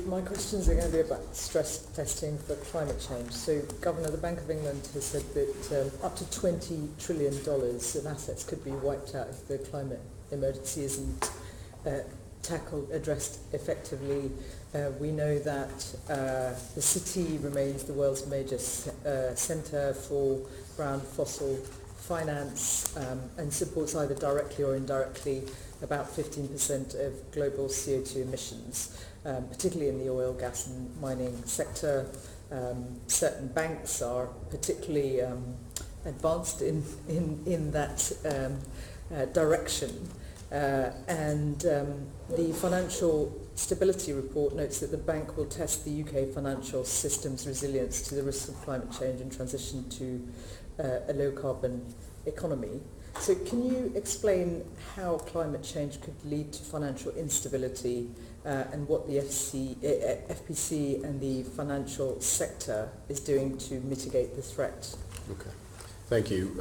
my questions are going to be about stress testing for climate change. So, Governor, the Bank of England has said that up to $20 trillion of assets could be wiped out if the climate emergency isn't addressed effectively. We know that the city remains the world's major centre for brown fossil finance and supports either directly or indirectly about 15% of global CO2 emissions, particularly in the oil, gas and mining sector. Certain banks are particularly advanced in that direction. And the Financial Stability Report notes that the bank will test the UK financial system's resilience to the risks of climate change and transition to a low-carbon economy. So can you explain how climate change could lead to financial instability and what the FPC and the financial sector is doing to mitigate the threat? Okay. Thank you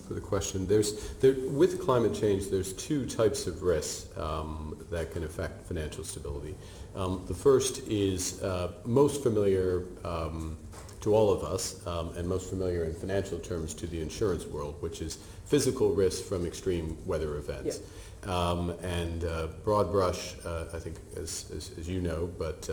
for the question. With climate change, there's two types of risks that can affect financial stability. The first is most familiar to all of us and most familiar in financial terms to the insurance world, which is physical risk from extreme weather events. Yeah. And broad brush, I think as you know, but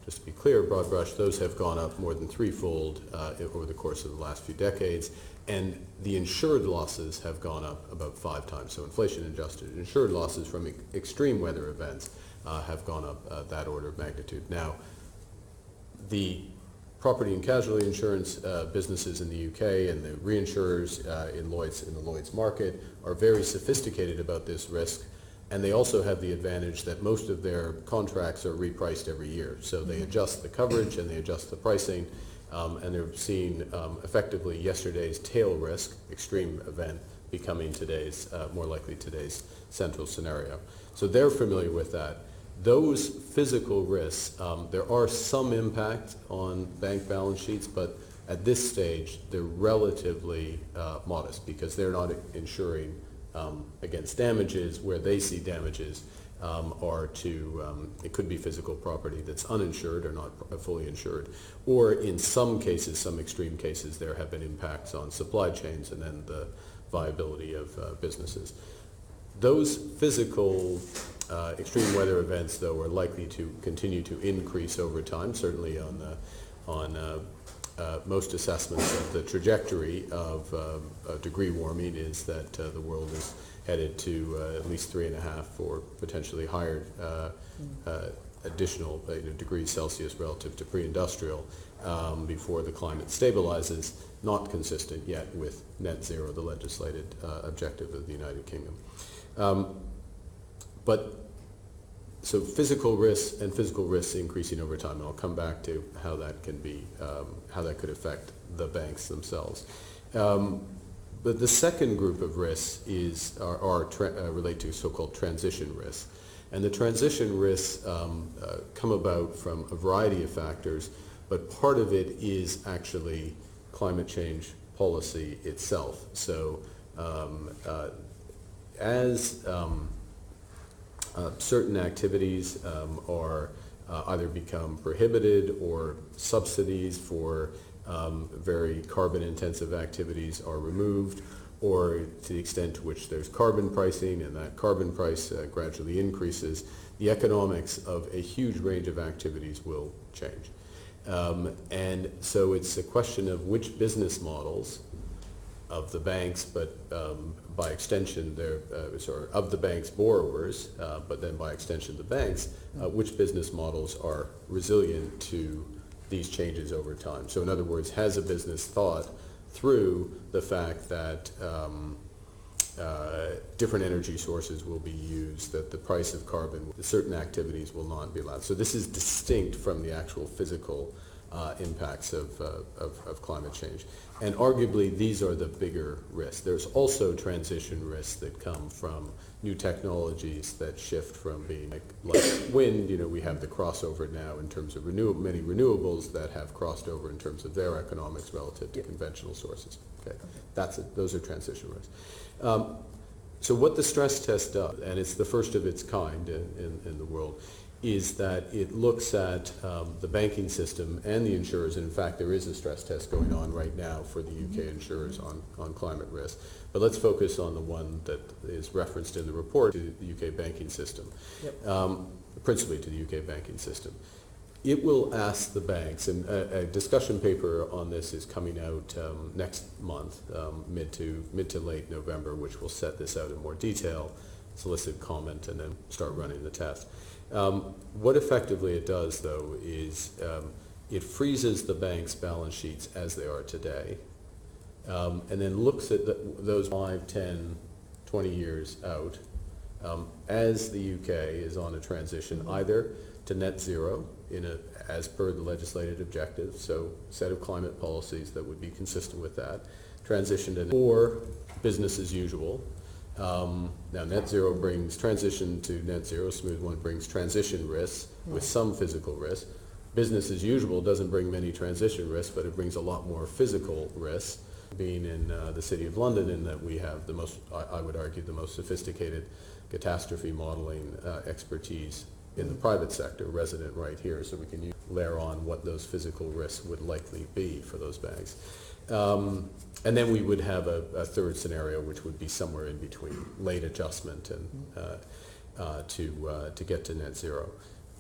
just to be clear, broad brush, those have gone up more than threefold over the course of the last few decades, and the insured losses have gone up about 5 times. So inflation-adjusted insured losses from extreme weather events have gone up that order of magnitude. Now, the property and casualty insurance businesses in the UK and the reinsurers in the Lloyd's market are very sophisticated about this risk. And they also have the advantage that most of their contracts are repriced every year. So they adjust the coverage and they adjust the pricing, and they're seeing effectively yesterday's tail risk, extreme event, becoming more likely today's central scenario. So they're familiar with that. Those physical risks, there are some impact on bank balance sheets, but at this stage they're relatively modest because they're not insuring against damages. Where they see damages are to, it could be physical property that's uninsured or not fully insured, or in some cases, some extreme cases, there have been impacts on supply chains and then the viability of businesses. Those physical extreme weather events, though, are likely to continue to increase over time, certainly on most assessments of the trajectory of degree warming is that the world is headed to at least 3.5 or potentially higher additional degrees Celsius relative to pre-industrial before the climate stabilizes, not consistent yet with net zero, the legislated objective of the United Kingdom. So physical risks and physical risks increasing over time, and I'll come back to how that can be, how that could affect the banks themselves. But the second group of risks relate to so-called transition risks, and the transition risks come about from a variety of factors, but part of it is actually climate change policy itself. So as certain activities are either become prohibited or subsidies for very carbon-intensive activities are removed, or to the extent to which there's carbon pricing and that carbon price gradually increases, the economics of a huge range of activities will change. And so it's a question of which business models of the banks, but by extension, of the bank's borrowers, but then by extension the banks, which business models are resilient to these changes over time. So in other words, has a business thought through the fact that different energy sources will be used, that the price of carbon, certain activities will not be allowed. So this is distinct from the actual physical impacts of climate change. And arguably, these are the bigger risks. There's also transition risks that come from new technologies that shift from being like wind. We have the crossover now in terms of many renewables that have crossed over in terms of their economics relative to conventional sources. Okay, those are transition risks. So what the stress test does, and it's the first of its kind in the world, is that it looks at the banking system and the insurers. And in fact, there is a stress test going on right now for the UK insurers on climate risk. But let's focus on the one that is referenced in the report, to the UK banking system, principally to the UK banking system. It will ask the banks, and a discussion paper on this is coming out next month, mid to late November, which will set this out in more detail, solicit comment, and then start running the test. What effectively it does, though, is it freezes the bank's balance sheets as they are today, and then looks at those 5, 10, 20 years out as the UK is on a transition either to net zero as per the legislated objectives, so a set of climate policies that would be consistent with that, transition to, or business as usual. Now net zero brings transition to net zero, smooth one brings transition risks with some physical risk. Business as usual doesn't bring many transition risks, but it brings a lot more physical risks, being in the City of London, in that we have the most, I would argue, the most sophisticated catastrophe modeling expertise in the private sector, resident right here, so we can layer on what those physical risks would likely be for those banks. And then we would have a third scenario, which would be somewhere in between, late adjustment and to get to net zero.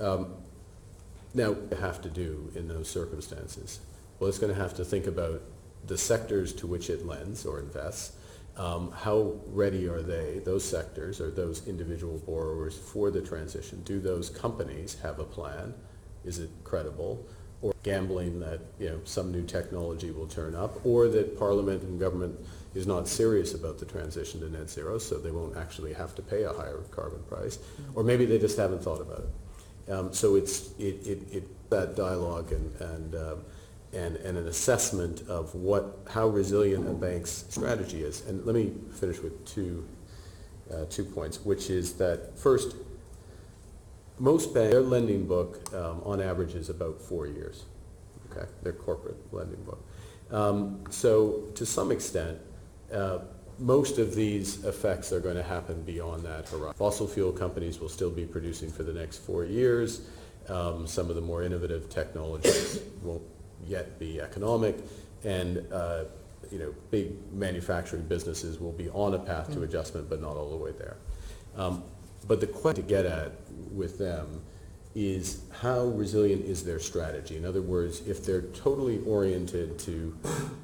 Now, what do you have to do in those circumstances? Well, it's going to have to think about the sectors to which it lends or invests. How ready are they, those sectors or those individual borrowers, for the transition? Do those companies have a plan? Is it credible? Or gambling that some new technology will turn up, or that Parliament and government is not serious about the transition to net zero, so they won't actually have to pay a higher carbon price, or maybe they just haven't thought about it. So it's that dialogue and an assessment of how resilient a bank's strategy is. And let me finish with two points, which is that first, most banks, their lending book on average is about 4 years, okay, their corporate lending book. So to some extent, most of these effects are going to happen beyond that horizon. Fossil fuel companies will still be producing for the next 4 years. Some of the more innovative technologies won't yet be economic, and big manufacturing businesses will be on a path to adjustment, but not all the way there. But the question to get at with them is, how resilient is their strategy? In other words, if they're totally oriented to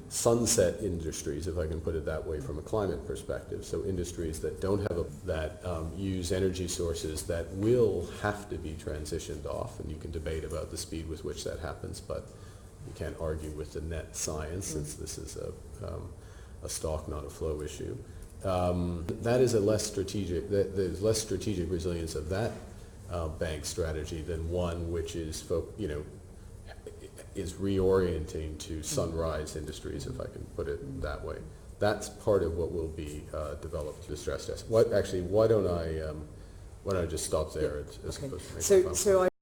sunset industries, if I can put it that way from a climate perspective, so industries that don't have that use energy sources that will have to be transitioned off, and you can debate about the speed with which that happens, but you can't argue with the net science, since this is a stock, not a flow issue. That is there's less strategic resilience of that bank strategy than one which is reorienting to sunrise industries, if I can put it that way. That's part of what will be developed through the stress test. Why don't I just stop there as opposed to make a comment?